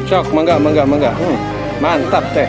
Cok, mangga, mangga, mangga. Mantap teh.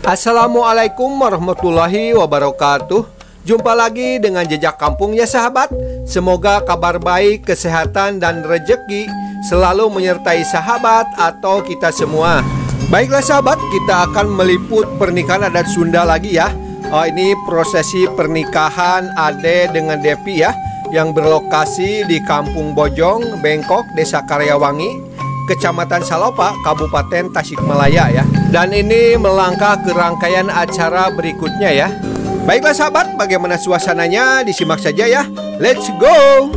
Assalamualaikum warahmatullahi wabarakatuh. Jumpa lagi dengan Jejak Kampung ya sahabat. Semoga kabar baik, kesehatan, dan rejeki selalu menyertai sahabat atau kita semua. Baiklah sahabat, kita akan meliput pernikahan adat Sunda lagi ya. Ini prosesi pernikahan Ade dengan Depi ya, yang berlokasi di Kampung Bojong, Bengkok, Desa Karyawangi, Kecamatan Salopa, Kabupaten Tasikmalaya ya. Dan ini melangkah ke rangkaian acara berikutnya ya. Baiklah sahabat, bagaimana suasananya? Disimak saja ya. Let's go!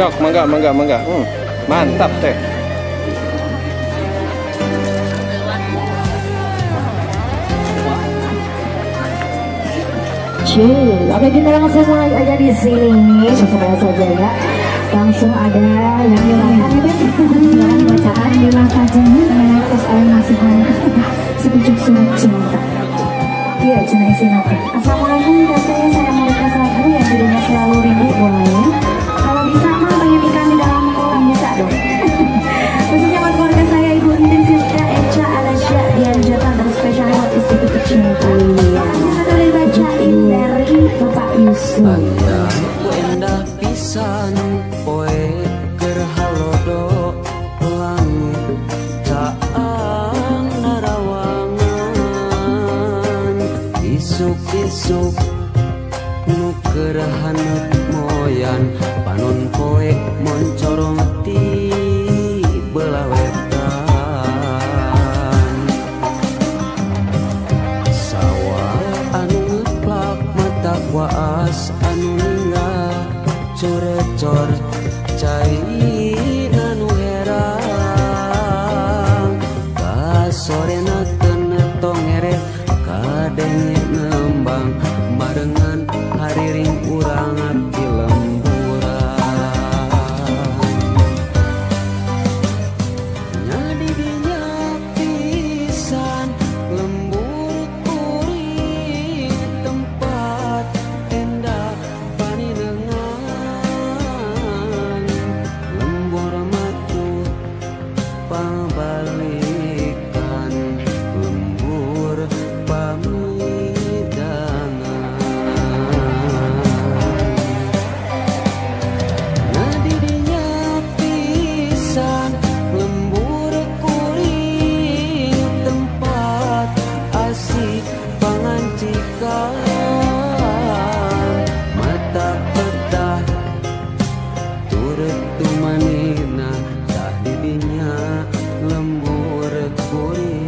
Cok, mangga, mangga, mangga. Mantap teh. Oke, kita langsung mulai aja di sini. Sesuai saja ya. Langsung ada yang dilakukan ya, silakan bacaan dilakukan terus ada masih sepucuk surat cinta. Iya, cina isi nanti. Assalamualaikum katanya, saya mau selalu yang judulnya selalu rindu boleh. Kalau bisa mah pengen ikan di dalam kolam bisa dong. Khususnya buat keluarga saya, Ibu Intin, Siska, Eca, Alasya, Dian Jatan, dan spesial buat istri tercinta. Kasih dari bacain dari Bapak Yusuf. Endah pisan poe gerhalodo langit caan narawangan isuk-isuk nuker hanut moyan panon poe moncorong ti belawetan sawah anu ngeplak mata waas anu ninggal corecor cai nanu herang kasorena tenetong ere kadenge nembang marengan hariring urang abdi lemburan nyadi dinya pisan lembur kuring tempat endah paninengan lembur matu pabalikan lembur pamidangan nadi dinya pisan lembur kuring tempat asih pangancikan mata petah turut tumanina tah didinya lembur kuring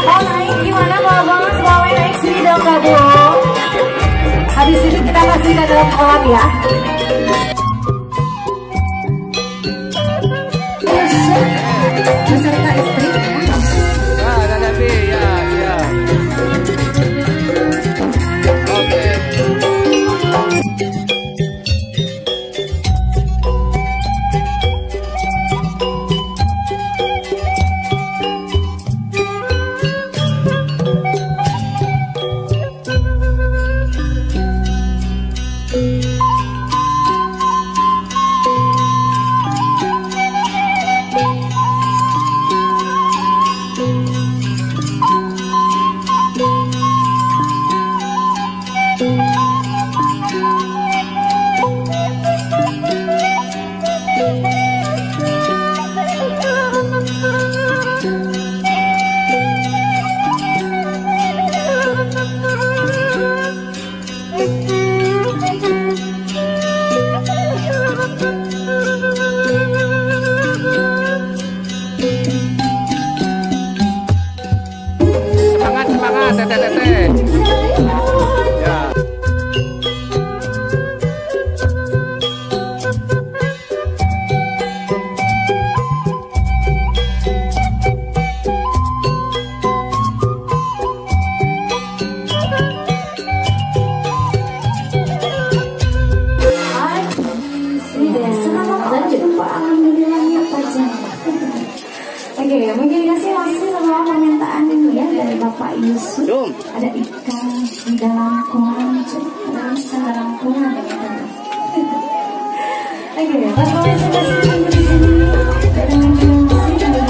Oh naik gimana mau banget semuanya naik sini dong Kak Bu. Habis ini kita kasih ke dalam kolam ya. Beserta istri ya. ada tapi ya siap oke semangat teteh ya. Oke, mungkin dikasih langsung sama permintaan ini ya dari Bapak Yusuf. Ada ikan di dalam kolam, ada ikan dalam kolam. Oke, Bapak Yusuf kasih tunggu di sini. Ada menjual sini.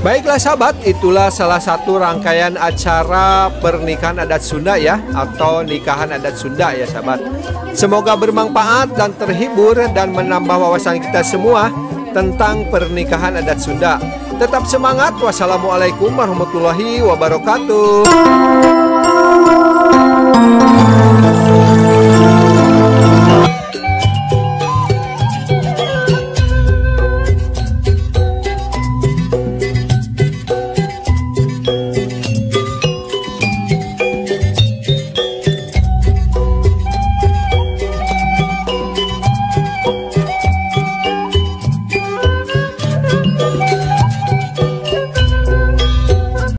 Baiklah sahabat, itulah salah satu rangkaian acara pernikahan adat Sunda ya, atau nikahan adat Sunda ya sahabat. Semoga bermanfaat dan terhibur dan menambah wawasan kita semua tentang pernikahan adat Sunda. Tetap semangat. Wassalamualaikum warahmatullahi wabarakatuh.